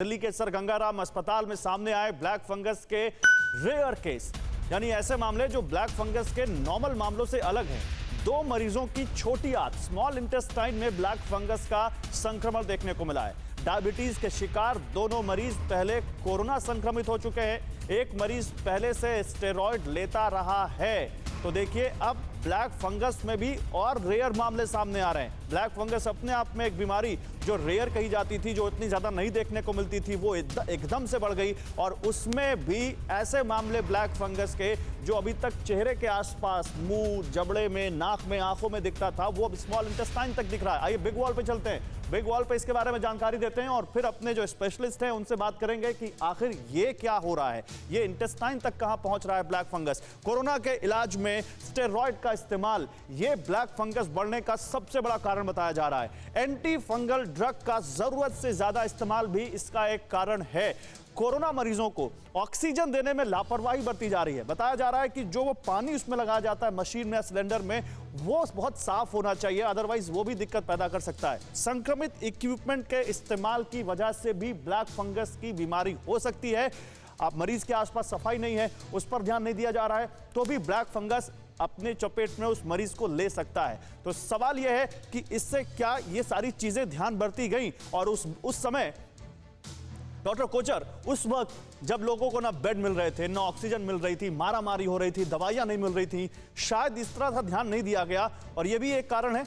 दिल्ली के सर गंगाराम अस्पताल में सामने आए ब्लैक फंगस के रेयर केस, यानी ऐसे मामले जो ब्लैक फंगस के नॉर्मल मामलों से अलग हैं। 2 मरीजों की छोटी आंत स्मॉल इंटेस्टाइन में ब्लैक फंगस का संक्रमण देखने को मिला है। डायबिटीज के शिकार दोनों मरीज पहले कोरोना संक्रमित हो चुके हैं। एक मरीज पहले से स्टेरॉइड लेता रहा है। तो देखिए अब ब्लैक फंगस में भी और रेयर मामले सामने आ रहे हैं। ब्लैक फंगस अपने आप में एक बीमारी जो रेयर कही जाती थी, जो इतनी ज्यादा नहीं देखने को मिलती थी, वो एकदम से बढ़ गई। और उसमें भी ऐसे मामले ब्लैक फंगस के जो अभी तक चेहरे के आसपास, मुंह, जबड़े में, नाक में, आंखों में दिखता था, वो अब स्मॉल इंटेस्टाइन तक दिख रहा है। आइए बिग वॉल पे चलते हैं, बिग वॉल पे इसके बारे में जानकारी देते हैं और फिर अपने जो स्पेशलिस्ट हैं उनसे बात करेंगे कि आखिर ये क्या हो रहा है, ये इंटेस्टाइन तक कहां पहुंच रहा है ब्लैक फंगस। कोरोना के इलाज में स्टेरॉइड का इस्तेमाल ये ब्लैक फंगस बढ़ने का सबसे बड़ा कारण बताया जा रहा है। एंटी फंगल ड्रग का जरूरत से ज्यादा इस्तेमाल भी इसका एक कारण है। कोरोना मरीजों को ऑक्सीजन देने में लापरवाही बरती जा रही है। बताया जा रहा है कि जो वो पानी उसमें लगाया जाता है मशीन में या सिलेंडर में, वो बहुत साफ होना चाहिए, अदरवाइज वो भी दिक्कत पैदा कर सकता है। संक्रमित इक्विपमेंट के इस्तेमाल की वजह से भी ब्लैक फंगस की बीमारी हो सकती है। आप मरीज के आसपास सफाई नहीं है, उस पर ध्यान नहीं दिया जा रहा है, तो भी ब्लैक फंगस अपने चपेट में उस मरीज को ले सकता है। तो सवाल यह है कि इससे क्या ये सारी चीजें ध्यान बरती गई और उस समय डॉक्टर कोचर, उस वक्त जब लोगों को ना बेड मिल रहे थे, ना ऑक्सीजन मिल रही थी, मारामारी हो रही थी, दवाइयां नहीं मिल रही थी, शायद इस तरह का ध्यान नहीं दिया गया और ये भी एक कारण है।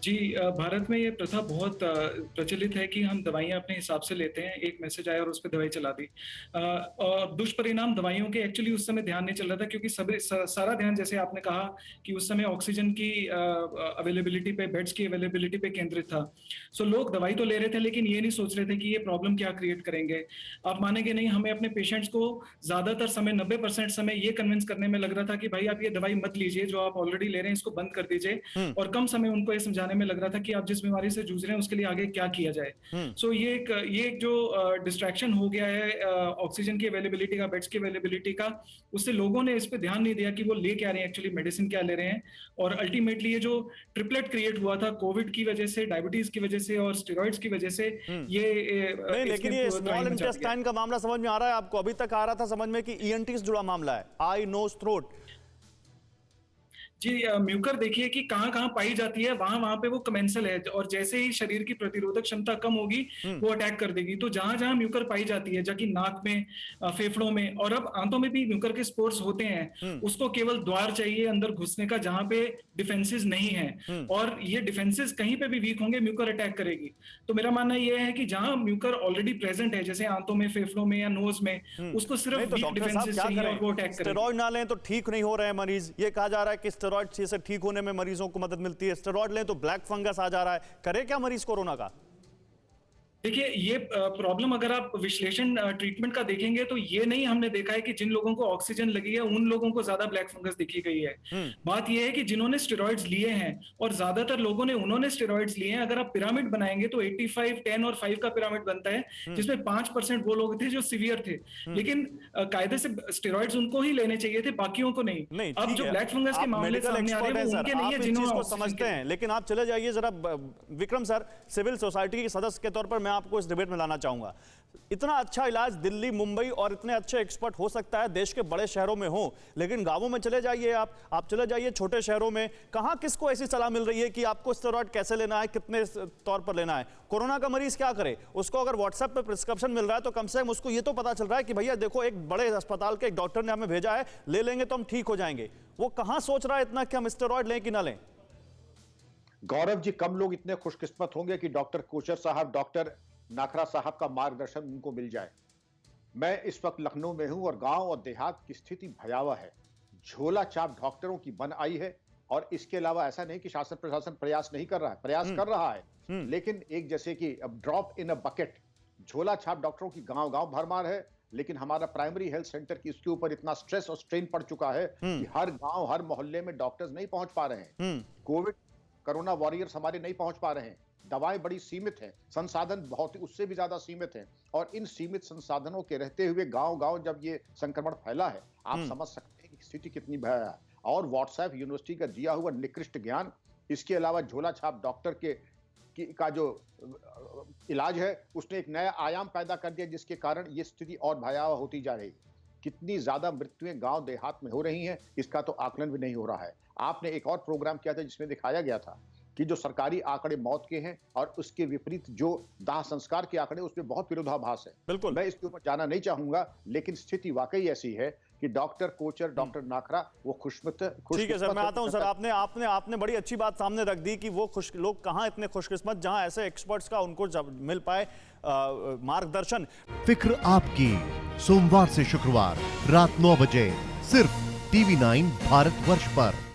जी, भारत में ये प्रथा बहुत प्रचलित है कि हम दवाइयाँ अपने हिसाब से लेते हैं। एक मैसेज आया और उस पर दवाई चला दी। और दुष्परिणाम दवाइयों के एक्चुअली उस समय ध्यान नहीं चल रहा था, क्योंकि सारा ध्यान, जैसे आपने कहा कि उस समय ऑक्सीजन की अवेलेबिलिटी पे, बेड्स की अवेलेबिलिटी पे केंद्रित था। सो लोग दवाई तो ले रहे थे, लेकिन ये नहीं सोच रहे थे कि ये प्रॉब्लम क्या क्रिएट करेंगे। आप मानेंगे नहीं, हमें अपने पेशेंट्स को ज्यादातर समय 90% समय ये कन्विंस करने में लग रहा था कि भाई आप ये दवाई मत लीजिए, जो आप ऑलरेडी ले रहे हैं इसको बंद कर दीजिए, और कम समय उनको ये समझाने में लग रहा था कि आप जिस बीमारी से जूझ रहे हैं उसके लिए आगे क्या किया जाए। सो ये एक जो डिस्ट्रैक्शन हो गया है ऑक्सीजन की अवेलेबिलिटी का, बेड्स की अवेलेबिलिटी का, उससे लोगों ने इस पे ध्यान नहीं दिया कि वो ले क्या रहे हैं, एक्चुअली मेडिसिन क्या ले रहे हैं। और अल्टीमेटली ये जो ट्रिपलेट क्रिएट हुआ था कोविड की वजह से, डायबिटीज की वजह से और स्टेरॉइड्स की वजह से, ये नहीं, लेकिन ये स्मॉल इंटेस्टाइन का मामला समझ में आ रहा है आपको? अभी तक आ रहा था समझ में कि ईएनटी से जुड़ा मामला है, आई नोज थ्रोट। जी, म्यूकर देखिए कि कहाँ कहाँ पाई जाती है, वहां वहां पे वो कमेंसल है, और जैसे ही शरीर की प्रतिरोधक क्षमता कम होगी वो अटैक कर देगी। तो जहां जहां म्यूकर पाई जाती है, जबकि नाक में, फेफड़ों में और अब आंतों में भी म्यूकर के स्पोर्स होते हैं, उसको केवल द्वार चाहिए अंदर घुसने का, जहां पे डिफेंसेस नहीं है। और ये डिफेंसेस कहीं पे भी वीक होंगे, म्यूकर अटैक करेगी। तो मेरा मानना यह है कि जहां म्यूकर ऑलरेडी प्रेजेंट है, जैसे आंतों में, फेफड़ों में या नोज में, उसको सिर्फ वीक डिफेंसेस चाहिए और वो अटैक करेगी। स्टेरॉइड ना लें तो ठीक नहीं हो रहे हैं मरीज, ये कहा जा रहा है कि स्टेरॉइड से ठीक होने में मरीजों को मदद मिलती है, स्टेरॉइड लें तो ब्लैक फंगस आ जा रहा है। करे क्या मरीज कोरोना का? देखिए, ये प्रॉब्लम अगर आप विश्लेषण ट्रीटमेंट का देखेंगे तो ये नहीं हमने देखा है कि जिन लोगों को ऑक्सीजन लगी है उन लोगों को ज्यादा ब्लैक फंगस दिखी गई है। बात ये है कि जिन्होंने स्टेरॉइड्स लिए हैं, और ज्यादातर लोगों ने उन्होंने स्टेरॉइड्स लिए हैं, अगर आप पिरामिड बनाएंगे तो 85, 10 और 5 का पिरामिड बनता है, जिसमें 5% वो लोग थे जो सीवियर थे। लेकिन कायदे से स्टेरॉइड्स उनको ही लेने चाहिए थे, बाकियों को नहीं। अब जो ब्लैक फंगस के मामले सामने आ रहे हैं वो उनके नहीं है जिन्होंने समझते हैं। लेकिन आप चले जाइए जरा, विक्रम सर, सिविल सोसाइटी के सदस्य के तौर पर मैं आपको इस डिबेट में लाना चाहूंगा। इतना अच्छा इलाज दिल्ली, मुंबई और इतने अच्छे एक्सपर्ट हो सकता है देश के बड़े शहरों में हो, लेकिन गांवों में चले जाइए, आप चले जाइए छोटे शहरों में, कहां किसको ऐसी सलाह मिल रही है कि आपको स्टेरॉइड कैसे लेना है, कितने तौर पर लेना है? कोरोना का मरीज क्या करे? उसको अगर व्हाट्सएप पे प्रिस्क्रिप्शन मिल रहा है तो कम से कम उसको ये तो पता चल रहा है कि भैया देखो, एक बड़े अस्पताल के एक डॉक्टर ने हमें भेजा है, ले लेंगे तो हम ठीक हो जाएंगे। वो कहां सोच रहा है इतना कि हम स्टेरॉइड लें कि ना लें? गौरव जी, कम लोग इतने खुशकिस्मत होंगे कि डॉक्टर कोचर साहब, डॉक्टर नाखरा साहब का मार्गदर्शन उनको मिल जाए। मैं इस वक्त लखनऊ में हूं और गांव और देहात की स्थिति भयावह है। झोला छाप डॉक्टरों की बन आई है, और इसके अलावा ऐसा नहीं कि शासन प्रशासन प्रयास नहीं कर रहा है, प्रयास कर रहा है, लेकिन एक जैसे कि ड्रॉप इन अ बकेट, झोला छाप डॉक्टरों की गांव गांव भरमार है। लेकिन हमारा प्राइमरी हेल्थ सेंटर की इसके ऊपर इतना स्ट्रेस और स्ट्रेन पड़ चुका है कि हर गांव, हर मोहल्ले में डॉक्टर्स नहीं पहुंच पा रहे हैं। कोविड कोरोना वॉरियर्स हमारे नहीं पहुंच पा रहे हैं। दवाएं बड़ी सीमित हैं, संसाधन बहुत उससे भी ज्यादा सीमित हैं, और इन सीमित संसाधनों के रहते हुए गांव-गांव जब ये संक्रमण फैला है, आप समझ सकते हैं कि स्थिति कितनी भयावह है। और व्हाट्सएप यूनिवर्सिटी का दिया हुआ निकृष्ट ज्ञान, इसके अलावा झोला छाप डॉक्टर के का जो इलाज है उसने एक नया आयाम पैदा कर दिया, जिसके कारण ये स्थिति और भयावह होती जा रही है। कितनी ज्यादा मृत्युएं गांव देहात में हो रही हैं, इसका तो आकलन भी नहीं हो रहा है। आपने एक और प्रोग्राम किया था जिसमें दिखाया गया था कि जो सरकारी आंकड़े मौत के हैं और उसके विपरीत जो दाह संस्कार के आंकड़े, उसमें बहुत विरोधाभास है। बिल्कुल। मैं इसके ऊपर जाना नहीं चाहूंगा, लेकिन स्थिति वाकई ऐसी है कि डॉक्टर कोचर, डॉक्टर नाखरा वो ठीक है सर, मैं आता हूं सर। आपने बड़ी अच्छी बात सामने रख दी कि वो लोग कहां इतने खुशकिस्मत जहां ऐसे एक्सपर्ट्स का उनको मिल पाए मार्गदर्शन। फिक्र आपकी, सोमवार से शुक्रवार रात 9 बजे सिर्फ TV9 भारतवर्ष पर।